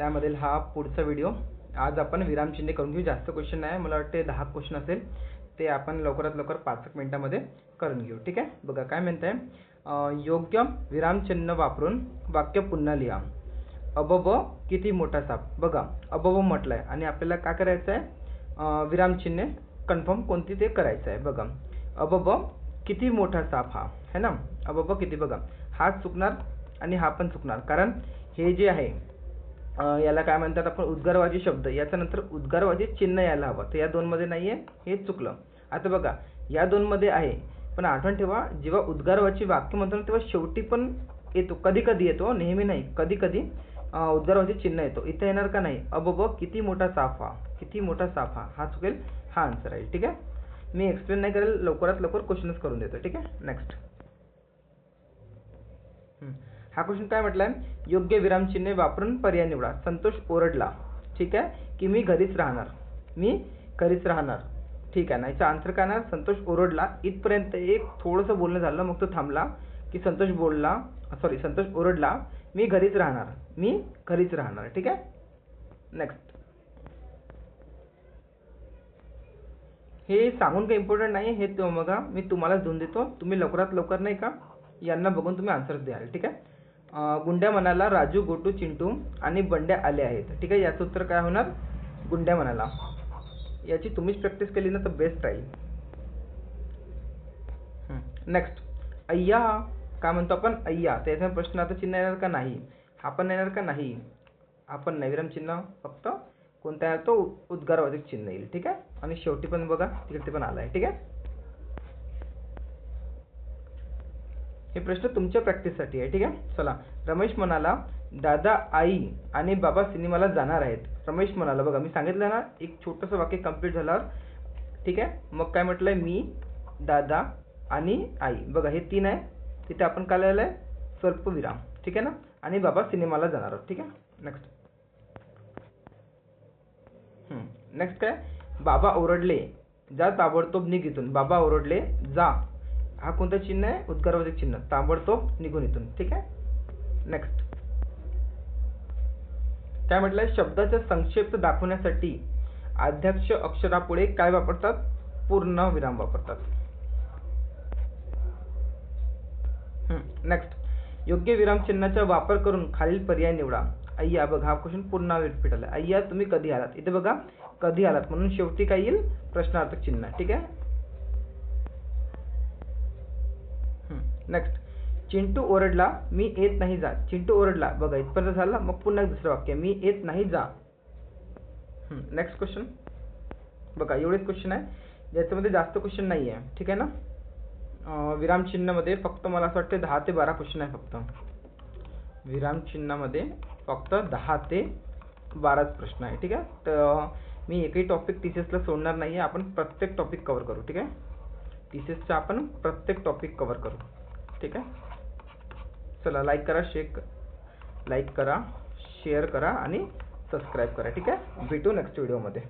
त्यामधील हा पुढचा व्हिडिओ. आज आपण विरामचिन्हे करून घेऊ. जास्त क्वेश्चन नाही, मला वाटते 10 क्वेश्चन असेल. ते आपण लवकरात लवकर 5 मिनिटांमध्ये करून घेऊ. ठीक आहे. बघा काय म्हणताय, योग्य विरामचिन्ह वापरून वाक्य पुन्हा लिहा. अबब किती मोठा साप. बघा अबब म्हटलंय आणि आपल्याला काय करायचं आहे, विरामचिन्हे कन्फर्म कोणती ते करायचं आहे. बघा अबब किती मोठा साप हा है ना. अबब किती, बघा हा चुकणार आणि हा पण चुकणार, कारण हे जे आहे याला काय म्हणतात आपण, उद्गारवाची शब्द, याच्या नंतर उद्गारवाची चिन्ह यायला हवं. तर या दोन मध्ये नाहीये, हे चुकलं. आता बघा या दोन मध्ये आहे, पण आठवण ठेवा जेव्हा उद्गारवाची वाक्य म्हणतो तेव्हा शेवटी पण येतो, कधी कधी येतो, नेहमी नाही, कधी कधी उद्गारवाची चिन्ह येतो. इथे येणार का नाही. अबब किती मोठा साप हा, किती मोठा साप हा, हा चुकेल, हा आन्सर आहे. ठीक आहे. मी एक्सप्लेन नाही करेल, लवकरात लवकर क्वेश्चनच करून देतो. ठीक आहे. नेक्स्ट हा क्वेश्चन काय म्हटलाय, योग्य विरामचिन्हे वापरून पर्याय निवडा. संतोष ओरडला, ठीक आहे, की मी घरीच राहणार. मी घरीच राहणार, ठीक आहे ना. याचा आन्सर काय ना, संतोष ओरडला. इथपर्यंत एक थोडंसं बोलणं झालं, मग तो थांबला की संतोष ओरडला, मी घरीच राहणार, मी घरीच राहणार. ठीक आहे. नेक्स्ट हे सांगून काही इम्पॉर्टंट नाही, हे बघा मी तुम्हाला देऊन देतो, तुम्ही लवकरात लवकर नाही का यांना बघून तुम्ही आन्सर द्याल. ठीक आहे. गुंड्या म्हणाला, राजू, गोटू, चिंटू आणि बंड्या आले आहेत. ठीक आहे. याचं उत्तर काय होणार, गुंड्या म्हणाला. याची तुम्हीच प्रॅक्टिस केली ना तर बेस्ट राहील. नेक्स्ट अय्या काय म्हणतो आपण, अय्या. त्याचा प्रश्न आता चिन्ह येणार का नाही, हा पण येणार का नाही, आपण नाही. विरामचिन्ह फक्त कोणता आहे तो उद्गारवाचक चिन्ह येईल. ठीक आहे. आणि शेवटी पण बघा तिकडे पण आलाय. ठीक आहे. हे प्रश्न तुमच्या प्रॅक्टिससाठी आहे. ठीक आहे. चला. रमेश म्हणाला, दादा, आई आणि बाबा सिनेमाला जाणार आहेत. रमेश म्हणाला, बघा मी सांगितलं ना, एक छोटंसं वाक्य कंप्लीट झाल्यावर, ठीक आहे, मग काय म्हटलंय, मी, दादा आणि आई. बघा हे 3 आहे, तिथे आपण काय लिहिलं आहे, स्वल्पविराम. ठीक आहे ना. आणि बाबा सिनेमाला जाणार आहोत. ठीक आहे. नेक्स्ट नेक्स्ट काय, बाबा ओरडले, जा ताबडतोब निघ इथून. बाबा ओरडले, जा, हा कोणता चिन्ह आहे, उद्गारवाचक चिन्ह, ताबडतोब निघून इथून. ठीक आहे. नेक्स्ट काय म्हटलंय, शब्दाचा संक्षेप दाखवण्यासाठी आद्याक्ष अक्षरापुढे काय वापरतात, पूर्ण विराम वापरतात. नेक्स्ट योग्य विरामचिन्हाचा वापर करून खालील पर्याय निवडा. अय्या, बघा हा क्वेश्चन पुन्हा रिपीट आला. अय्या तुम्ही कधी आलात, इथे बघा कधी आलात म्हणून शेवटी काय येईल, प्रश्नार्थक चिन्ह. ठीक आहे. नेक्स्ट चिंटू ओरडला, मी येत नाही जा. चिंटू ओरडला, बघा इथपर्यंत झाला, मग पुन्हा दुसरं वाक्य, मी येत नाही जा. नेक्स्ट क्वेश्चन, बघा एवढेच क्वेश्चन आहे, ज्याच्यामध्ये जास्त क्वेश्चन नाही आहे. ठीक आहे ना. विरामचिन्हामध्ये फक्त मला असं वाटतं 10 ते 12 क्वेश्चन आहे फक्त. विरामचिन्हामध्ये फक्त 10 ते 12 प्रश्न आहे. ठीक आहे. तर मी एकही टॉपिक टीसीएसला सोडणार नाही आहे, आपण प्रत्येक टॉपिक कव्हर करू. ठीक आहे. टीसीएसचा आपण प्रत्येक टॉपिक कव्हर करू. ठीक आहे. चला लाईक करा, शेअर करा आणि सबस्क्राईब करा. ठीक आहे. भेटू नेक्स्ट व्हिडिओमध्ये.